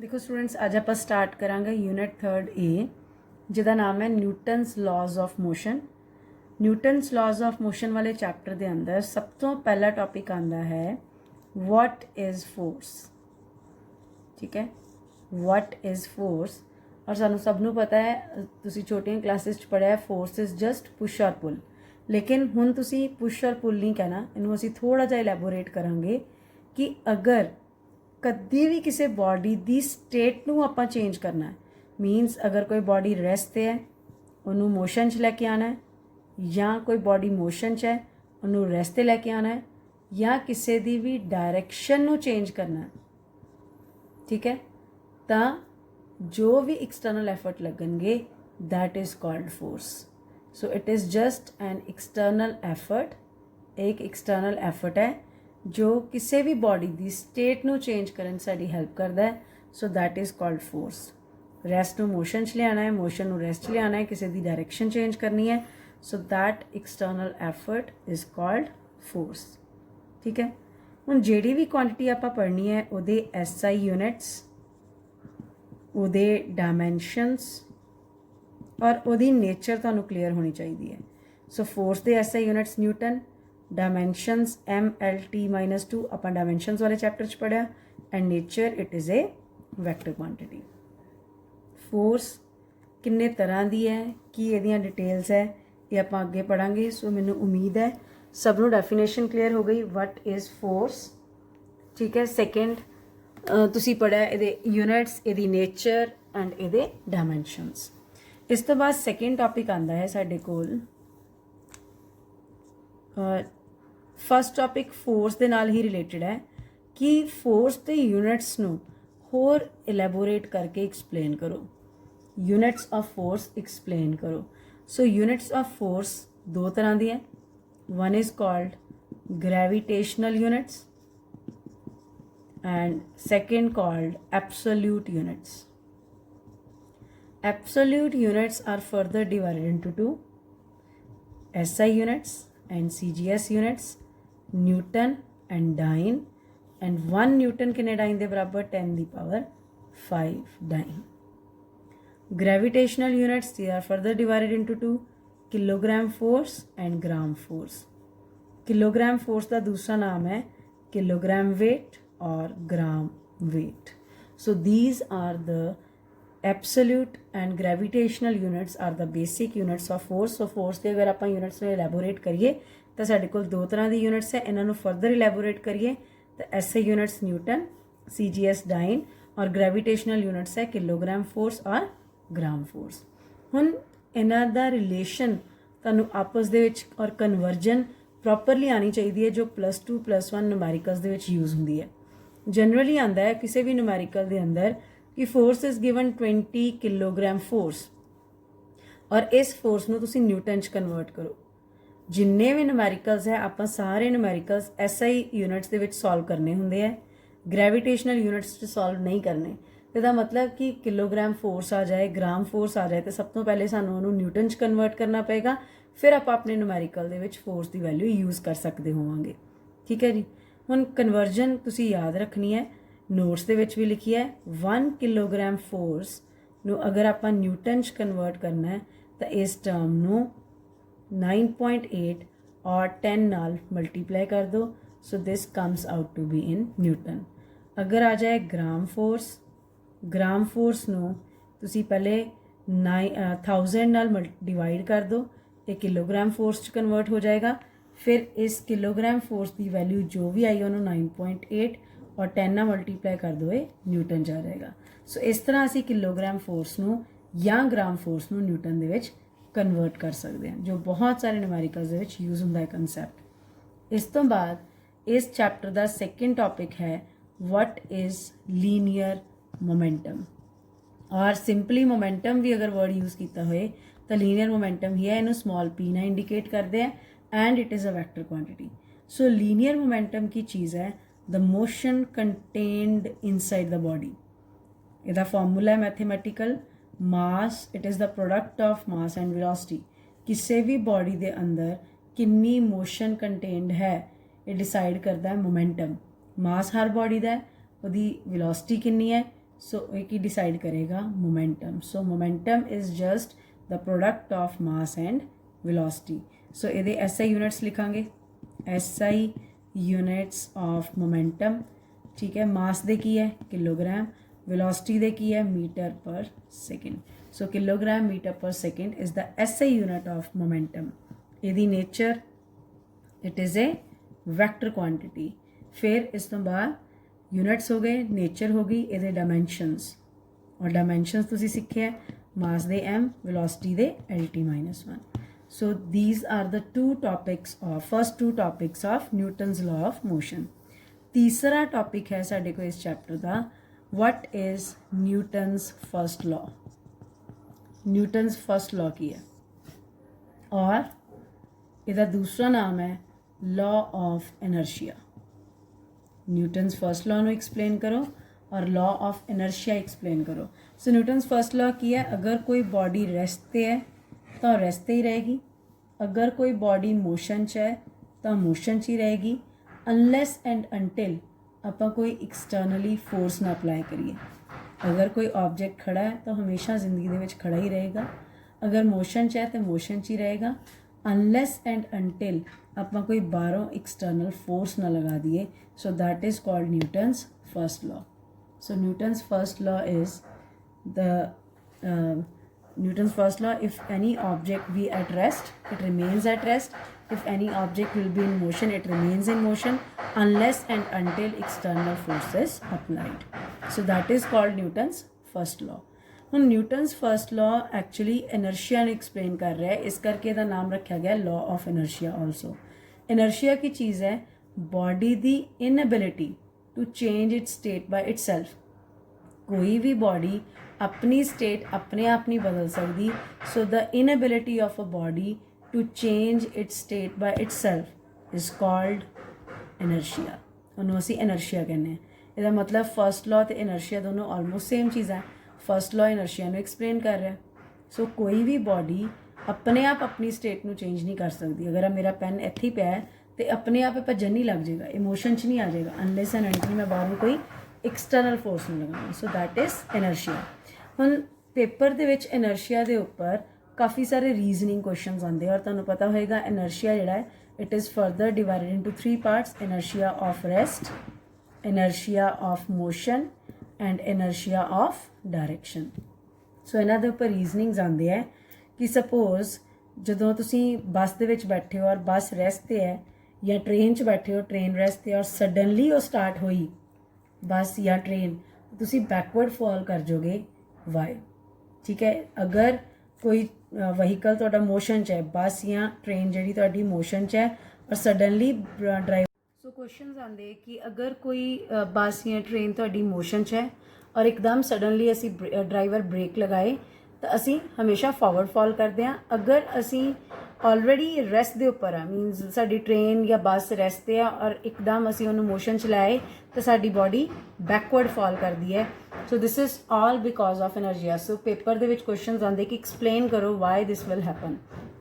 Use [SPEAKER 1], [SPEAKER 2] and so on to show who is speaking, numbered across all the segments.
[SPEAKER 1] देखो स्टूडेंट्स, अज आप स्टार्ट करांगे यूनिट 3 ए जिहदा नाम है Newton's laws of motion. Newton's laws of motion वाले चैप्टर के अंदर सब तो पहला टॉपिक आता है व्हाट इज़ फोर्स। ठीक है, व्हाट इज़ फोर्स। और सानू सबनों पता है, तुसी छोटियां क्लासेस च पढ़िया फोर्स इज़ जस्ट पुश और पुल, लेकिन हुण तुसी पुश और पुल नहीं कहना, इनू असीं थोड़ा जिहा इलैबोरेट करांगे कि अगर कदी भी किसी बॉडी की स्टेट नूं आपां चेंज करना है, मीनस अगर कोई बॉडी रेस्ट है उन्होंने मोशन च लैके आना है, या कोई बॉडी मोशन च है उन्होंने रेस्ट ते लैके आना है, या किसी की भी डायरैक्शन नूं चेंज करना है। ठीक है, तो जो भी एक्सटर्नल एफर्ट लगनगे that is called force. So it is just an external effort, एक एक्सटर्नल एफर्ट है जो किसी भी बॉडी की स्टेट नूं चेंज करन साडी हेल्प करता है। So that is called force. Rest नूं मोशन च लियाना है, मोशन नूं रेस्ट च लियाना है, किसी की डायरैक्शन चेंज करनी है। So that external effort is called force. ठीक है, हुण जिहड़ी भी क्वांटिटी आपां पढ़नी है उहदे SI यूनिट्स, उहदे डायमेंशनस और उहदी नेचर तुहानूं क्लीयर होनी चाहिए है। सो फोर्स दे SI units Newton, dimensions MLT-2 अपन डायमेंशनस वाले चैप्टर च पढ़िया, and nature it is a vector quantity. Force किन्ने तरह की है, कि इहदियां डिटेल्स है, ये आप अगे पढ़ांगे। सो मैनूं उम्मीद है सबनों डेफिनेशन क्लीयर हो गई वट इज़ फोर्स। ठीक है, सैकेंड तुसी पढ़िया इहदे यूनिट्स, इहदी नेचर एंड इहदे डायमेंशनस। इस तो बाद सैकेंड टॉपिक आंदा है साडे कोल फस्ट टॉपिक फोर्स के नाल ही रिलेटेड है कि फोर्स के यूनिट्स नूं होर इलैबोरेट करके एक्सप्लेन करो। यूनिट्स ऑफ फोर्स एक्सप्लेन करो। सो यूनिट्स ऑफ फोर्स दो तरह दी है। One is called gravitational units and second called absolute units. Absolute units are further divided into two: SI units and CGS units, Newton and dyne, and 1 Newton किन्ने dyne दे बराबर 10⁵ dyne. Gravitational units, they are further divided into two: kilogram force and gram force. Kilogram force का दूसरा नाम है kilogram weight और gram weight. So these are the absolute and gravitational units are the basic units of force. So force के अगर आप units में elaborate करिए तो साढ़े कोल दो तरह की यूनिट्स है. इन्हों फर्दर इलैबोरेट करिए तो SI units newton, CGS dyne, और ग्रेविटेशनल यूनिट्स है किलोग्राम फोर्स और ग्राम फोर्स. हुण इन्हां दा रिलेशन तुहानूं आपस दे विच और कन्वर्जन प्रॉपरली आनी चाहिए है, जो +2 +1 न्यूमैरिकल्स दे विच यूज़ होंदी है. जनरली आंदा है किसी भी न्यूमैरिकल के अंदर कि force is given 20 kilogram force, और इस फोर्स नूं तुसीं न्यूटन च कन्वर्ट करो. जिन्ने भी न्यूमैरिकल्स है आप सारे न्यूमैरिकल्स SI यूनिट्स दे विच सॉल्व करने होंदे है, ग्रेविटेशनल यूनिट्स च सॉल्व नहीं करने. इसदा मतलब कि किलोग्राम फोर्स आ जाए, ग्राम फोर्स आ जाए, तो सब तो पहले सानूं उहनूं न्यूटन च कन्वर्ट करना पेगा, फिर आप अपने न्यूमैरिकल दे विच फोर्स की वैल्यू यूज़ कर सकते होवांगे. ठीक है जी. हुण कन्वर्जन तुसीं याद रखनी है, नोट्स दे विच भी लिखी है. 1 किलोग्राम फोर्स नूं अगर आप न्यूटन च कन्वर्ट करना है तो इस टर्म नूं 9.8 और 10 नाल मल्टीप्लाई कर दो. So this comes out to be in newton. अगर आ जाए ग्राम फोर्स, ग्राम फोर्स नूं तुसीं पहले 1000 नाल डिवाइड कर दो, ये किलोग्राम फोर्स च कन्वर्ट हो जाएगा. फिर इस किलोग्राम फोर्स की वैल्यू जो भी आई उन्होंने 9.8 और 10 ना मल्टीप्लाई कर दो, ये न्यूटन जा जाएगा. सो इस तरह असी किलोग्राम फोर्स नूं या ग्राम फोर्स नूं न्यूटन दे विच कन्वर्ट कर सकते हैं, जो बहुत सारे न्यूमैरिकल्स दे विच यूज़ होंदा है कंसैप्ट. इस तो बाद इस चैप्टर का सैकेंड टॉपिक है व्हाट इज़ लीनियर मोमेंटम. और सिंपली मोमेंटम भी अगर वर्ड यूज़ किया होए तो लीनियर मोमेंटम ही है, इन्हू स्मॉल p ना इंडिकेट करते हैं, and it is a vector quantity. So linear momentum की चीज़ है the motion contained inside the body. इसका फॉर्मूला है mathematical mass, it is the product of mass and velocity. किसी भी बॉडी के अंदर कितनी मोशन कंटेन्ड है ये डिसाइड करता है मोमेंटम. मास हर बॉडी का है, ਉਹਦੀ ਵੈਲੋਸਿਟੀ ਕਿੰਨੀ ਹੈ, सो ये की डिसाइड करेगा momentum. So momentum is just the product of mass and velocity. So ये SI यूनिट्स लिखांगे. SI units of momentum. ठीक है, मास दे की है किलोग्राम, वेलोसिटी दे की है metre per second. So kilogram metre per second is the SI unit of momentum. ਇਹਦੀ nature it is a vector quantity. फिर इस तो बाद यूनिट्स हो गए, नेचर हो गई, ये डायमेंशनस. और डायमेंशनस तुसी सीखे मास दे m, वेलोसिटी दे LT-1. So these are the first two topics of Newton's law of motion. तीसरा टॉपिक है साडे को इस चैप्टर का, what is Newton's first law. Newton's first law की है और इसका दूसरा नाम है law of inertia. Newton's first law ਨੂੰ एक्सप्लेन करो और लॉ ऑफ इनर्शिया एक्सप्लेन करो. सो न्यूटन्स फर्स्ट लॉ की है, अगर कोई बॉडी रेस्ट पे है तो रेस्ट पे ही रहेगी, अगर कोई बॉडी मोशन च है तो मोशन च ही रहेगी, अनलैस एंड अनटिल ਆਪਾਂ कोई एक्सटर्नली फोर्स ना अप्लाई करिए. अगर कोई ऑब्जेक्ट खड़ा है तो हमेशा जिंदगी दे विच खड़ा ही रहेगा, अगर मोशन च है तो मोशन च ही रहेगा, अनलैस एंड अनटिल ਆਪਾਂ कोई बाहरों एक्सटर्नल फोर्स ना लगा दिए. So that is called Newton's first law. So Newton's first law is the Newton's first law, if any object be at rest, it remains at rest. If any object will be in motion, it remains in motion unless and until external force is applied. So that is called Newton's first law. ਹੁਣ Newton's first law actually inertia ने explain कर रहा है, इस करके इसका नाम रखा गया law of inertia also. Inertia की चीज़ है body the inability to change its state by itself. कोई भी बॉडी अपनी स्टेट अपने आप नहीं बदल सकती. So the inability of a body to change its state by itself is called inertia. ਉਹਨੂੰ ਅਸੀਂ इनर्शिया कहने हैं. ਇਹਦਾ मतलब फर्स्ट लॉ तो इनर्शिया दोनों ऑलमोस्ट सेम चीज़ है. फर्स्ट लॉ इनर्शिया ਨੂੰ एक्सप्लेन कर रहा है. सो कोई भी बॉडी अपने आप अपनी स्टेट ਨੂੰ चेंज नहीं कर सकती. अगर मेरा पेन ਇੱਥੇ ही ਪਿਆ है तो अपने आप भजन नहीं लग जाएगा, इमोशन च नहीं आ जाएगा अनलेस एंड अनटिल मैं बाहरों कोई एक्सटर्नल फोर्स नहीं लगाऊंगी. So that is inertia. ਹੁਣ पेपर ਦੇ ਵਿੱਚ इनर्शिया ਦੇ ਉੱਪਰ काफ़ी सारे रीजनिंग क्वेश्चन आते हैं और ਤੁਹਾਨੂੰ पता होएगा इनर्शिया ਜਿਹੜਾ है it is further divided into 3 parts. Inertia of rest, inertia of motion and inertia of direction. So ਇਹਨਾਂ ਦੇ ਉੱਪਰ ਰੀਜ਼ਨਿੰਗਸ ਆਉਂਦੇ ਹੈ ਕਿ ਸਪੋਜ਼ ਜਦੋਂ ਤੁਸੀਂ ਬੱਸ ਦੇ ਵਿੱਚ ਬੈਠੇ ਹੋ ਔਰ ਬੱਸ ਰੈਸਟ ਤੇ ਹੈ, ਜਾਂ ट्रेन 'ਚ ਬੈਠੇ ਹੋ ट्रेन ਰੈਸਟ ਤੇ ਔਰ ਸਡਨਲੀ ਉਹ ਸਟਾਰਟ ਹੋਈ ਬੱਸ ਜਾਂ ट्रेन, ਤੁਸੀਂ बैकवर्ड फॉल कर जाओगे. वाई? ठीक है, अगर कोई ਵਹੀਕਲ ਤੁਹਾਡਾ ਮੋਸ਼ਨ 'ਚ ਹੈ, ਬੱਸ ਜਾਂ ट्रेन ਜਿਹੜੀ ਤੁਹਾਡੀ ਮੋਸ਼ਨ 'ਚ ਹੈ ਔਰ ਸਡਨਲੀ ਡਰਾਈਵ. ਸੋ ਕੁਐਸਚਨਸ ਆਉਂਦੇ ਕਿ ਅਗਰ ਕੋਈ ਬੱਸ ਜਾਂ ट्रेन ਤੁਹਾਡੀ ਮੋਸ਼ਨ 'ਚ ਹੈ ਔਰ ਇੱਕਦਮ ਸਡਨਲੀ ਅਸੀਂ ਡਰਾਈਵਰ ਬ੍ਰੇਕ ਲਗਾਏ ਤਾਂ ਅਸੀਂ ਹਮੇਸ਼ਾ ਫਾਰਵਰਡ ਫਾਲ ਕਰਦੇ ਹਾਂ. ਅਗਰ ਅਸੀਂ ਆਲਰੇਡੀ ਰੈਸਟ ਦੇ ਉੱਪਰ ਆ, ਮੀਨਸ ਸਾਡੀ ट्रेन ਜਾਂ ਬੱਸ ਰੈਸਟ 'ਤੇ ਆ ਔਰ ਇੱਕਦਮ ਅਸੀਂ ਉਹਨੂੰ ਮੋਸ਼ਨ 'ਚ ਲਾਏ ਤਾਂ ਸਾਡੀ ਬੋਡੀ ਬੈਕਵਰਡ ਫਾਲ ਕਰਦੀ ਹੈ. So this is all because of ਐਨਰਜੀਆ. ਸੋ ਪੇਪਰ ਦੇ ਵਿੱਚ ਕੁਐਸਚਨਸ ਆਉਂਦੇ ਕਿ ਐਕਸਪਲੇਨ ਕਰੋ ਵਾਈ ਦਿਸ ਵਿਲ ਹੈਪਨ.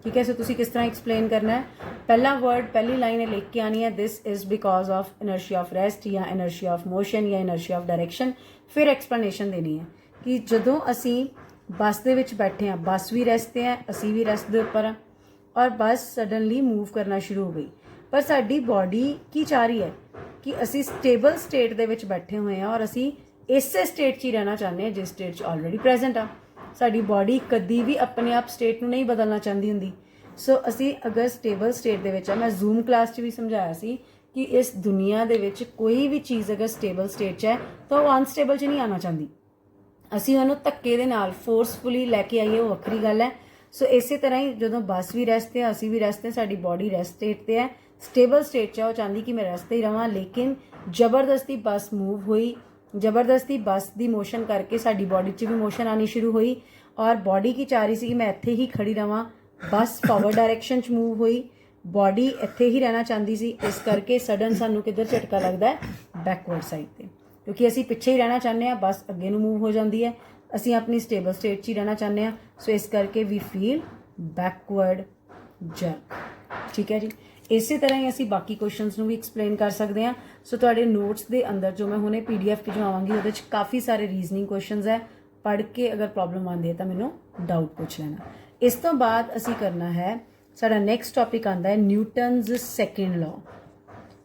[SPEAKER 1] ठीक है, सो तुसी किस तरह एक्सप्लेन करना है. पहला वर्ड पहली लाइन लिख के आनी है, this is because of inertia of rest या इनर्शिया ऑफ मोशन या इनर्शिया ऑफ डायरैक्शन. फिर एक्सप्लेनेशन देनी है कि जदों असी बस दे विच बैठे हैं, बस भी रेस्ट ते है, असी भी रेस्ट दे उपर और बस सडनली मूव करना शुरू हो गई, पर साडी बॉडी की चाह रही है कि असी स्टेबल स्टेट दे विच बैठे हुए हैं और असी इसे स्टेट 'ਚ ही रहना चाहते हैं जिस स्टेट 'ਚ ऑलरेडी प्रेजेंट आ. ਸਾਡੀ ਬੋਡੀ ਕਦੀ ਵੀ ਆਪਣੇ ਆਪ ਸਟੇਟ ਨੂੰ ਨਹੀਂ ਬਦਲਣਾ ਚਾਹੁੰਦੀ ਹੁੰਦੀ. ਸੋ ਅਸੀਂ ਅਗਰ ਸਟੇਬਲ ਸਟੇਟ ਦੇ ਵਿੱਚ ਆ, ਮੈਂ ਜ਼ੂਮ ਕਲਾਸ 'ਚ ਵੀ ਸਮਝਾਇਆ ਸੀ ਕਿ ਇਸ ਦੁਨੀਆ ਦੇ ਵਿੱਚ ਕੋਈ ਵੀ ਚੀਜ਼ ਅਗਰ ਸਟੇਬਲ ਸਟੇਟ 'ਚ ਹੈ ਤਾਂ ਉਹ ਅਨਸਟੇਬਲ 'ਚ ਨਹੀਂ ਆਉਣਾ ਚਾਹੁੰਦੀ. ਅਸੀਂ ਉਹਨੂੰ ਧੱਕੇ ਦੇ ਨਾਲ ਫੋਰਸਫੁਲੀ ਲੈ ਕੇ ਆਈਏ, ਉਹ ਵੱਖਰੀ ਗੱਲ ਹੈ. ਸੋ ਇਸੇ ਤਰ੍ਹਾਂ ਹੀ ਜਦੋਂ ਬੱਸ ਵੀ ਰੈਸਟ 'ਤੇ, ਅਸੀਂ ਵੀ ਰੈਸਟ 'ਤੇ, ਸਾਡੀ ਬੋਡੀ ਰੈਸਟ ਸਟੇਟ 'ਤੇ ਹੈ, ਸਟੇਬਲ ਸਟੇਟ 'ਚ ਉਹ ਚਾਹੁੰਦੀ ਕਿ ਮੈਂ ਰੈਸਟ 'ਤੇ ਹੀ ਰਵਾਂ. ਲੇਕਿਨ ਜ਼ਬਰਦਸਤੀ ਬੱਸ ਮੂਵ ਹੋਈ, ਜ਼ਬਰਦਸਤੀ ਬੱਸ ਦੀ ਮੋਸ਼ਨ ਕਰਕੇ ਸਾਡੀ ਬੋਡੀ 'ਚ ਵੀ ਮੋਸ਼ਨ ਆਉਣੀ ਸ਼ੁਰੂ ਹੋਈ और बॉडी की चाह रही सी कि मैं इत्थे ही खड़ी रवां. बस फॉरवर्ड डायरैक्शन च मूव हुई, बॉडी इत्थे ही रहना चाहती सी, इस करके सडन सानू किधर झटका लगता है, बैकवर्ड साइड ते, क्योंकि असी पिछे ही रहना चाहते हैं, बस अगे नू मूव हो जाती है, असी अपनी स्टेबल स्टेट च ही रहना चाहते हैं. सो इस करके वी फील बैकवर्ड जर्क. ठीक है जी, ਇਸੇ ਤਰ੍ਹਾਂ ਹੀ ਅਸੀਂ ਬਾਕੀ ਕੁਐਸਚਨਸ ਨੂੰ ਵੀ ਐਕਸਪਲੇਨ ਕਰ ਸਕਦੇ ਹਾਂ। ਸੋ ਤੁਹਾਡੇ ਨੋਟਸ ਦੇ ਅੰਦਰ ਜੋ ਮੈਂ ਹੁਣੇ PDF ਭਿਜਵਾਵਾਂਗੀ ਉਹਦੇ 'ਚ ਕਾਫੀ ਸਾਰੇ ਰੀਜ਼ਨਿੰਗ ਕੁਐਸਚਨਸ ਹੈ। ਪੜ੍ਹ ਕੇ ਅਗਰ ਪ੍ਰੋਬਲਮ ਆਉਂਦੀ ਹੈ ਤਾਂ ਮੈਨੂੰ ਡਾਊਟ ਪੁੱਛ ਲੈਣਾ। ਇਸ ਤੋਂ ਬਾਅਦ ਅਸੀਂ ਕਰਨਾ ਹੈ, ਸਾਡਾ ਨੈਕਸਟ ਟੌਪਿਕ ਆਉਂਦਾ ਹੈ Newton's second law.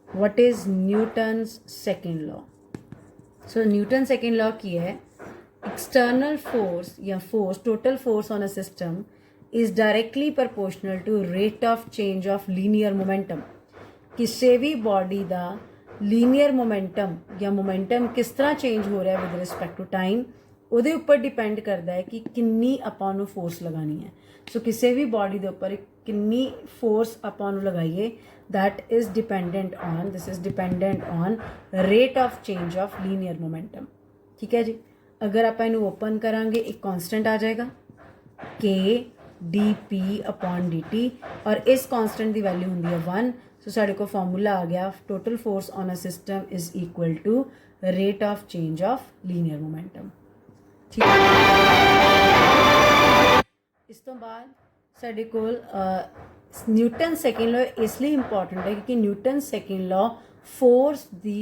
[SPEAKER 1] What is Newton's second law? So Newton second law की है, एक्सटर्नल फोर्स या force, total force on a system is directly proportional to rate of change of linear momentum. किसी भी body का linear momentum या momentum किस तरह change हो रहा है विद रिस्पैक्ट टू टाइम, ਉਹਦੇ ਉੱਪਰ ਡਿਪੈਂਡ ਕਰਦਾ ਹੈ ਕਿ ਕਿੰਨੀ ਆਪਾਂ ਨੂੰ ਫੋਰਸ ਲਗਾਉਣੀ ਹੈ। ਸੋ ਕਿਸੇ ਵੀ ਬਾਡੀ ਦੇ ਉੱਪਰ ਕਿੰਨੀ ਫੋਰਸ ਆਪਾਂ ਨੂੰ ਲਗਾਈਏ, that is dependent on, this is dependent on rate of change of linear momentum। ठीक है जी। अगर आप इन्हें ओपन करांगे एक कांस्टेंट आ जाएगा k dp अपॉन dt और इस कांस्टेंट की वैल्यू होंगी है 1। सो साढ़े को फॉर्मूला आ गया, total force on a system is equal to rate of change of linear momentum. ठीक है। इस तो बाद साढ़े को न्यूटन सैकेंड लॉ इसलिए इंपॉर्टेंट है क्योंकि न्यूटन सैकेंड लॉ फोर्स की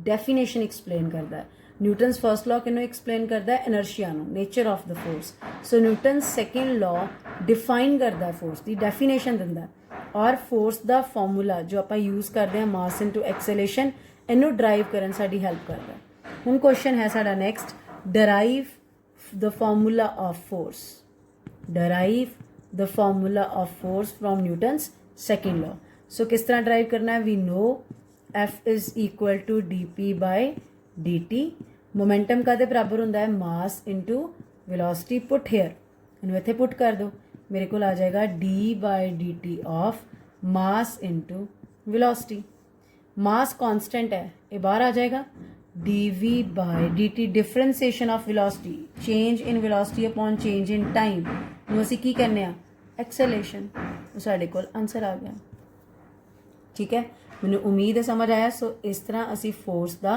[SPEAKER 1] डेफिनेशन एक्सप्लेन करता है। न्यूटन्स फर्स्ट लॉ किनू एक्सप्लेन करता है, इनर्शिया नू, nature of the force. So Newton second law define करता है फोर्स की, डेफिनेशन दिंदा है और फोर्स का फॉर्मूला जो आप यूज़ करते हैं मास इनटू एक्सेलेरेशन, इनू ड्राइव करन साडी हेल्प करता है। हुण क्वेश्चन है साडा next, derive the formula of force, derive the formula of force from Newton's second law। so किस तरह ड्राइव करना है, we know F is equal to dp by dt। Momentum का बराबर होंदा है mass into velocity. Put here, इन्हें इत्थे पुट कर दो, मेरे को आ जाएगा d by dt of mass into velocity. Mass constant है, ये बाहर आ जाएगा, dv by dt differentiation of velocity, change in velocity upon change in time ਨੂੰ ਅਸੀਂ ਕੀ ਕਹਿੰਦੇ ਆ, एक्सेलेरेशन। तो साढ़े को आंसर आ गया। ठीक है, मैंने उम्मीद है समझ आया। सो इस तरह असी फोर्स का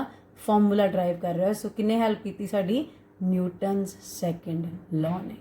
[SPEAKER 1] फॉर्मूला ड्राइव कर रहे हो। सो किन्ने हेल्प की साड़ी, न्यूटन्स सैकेंड लॉ ने।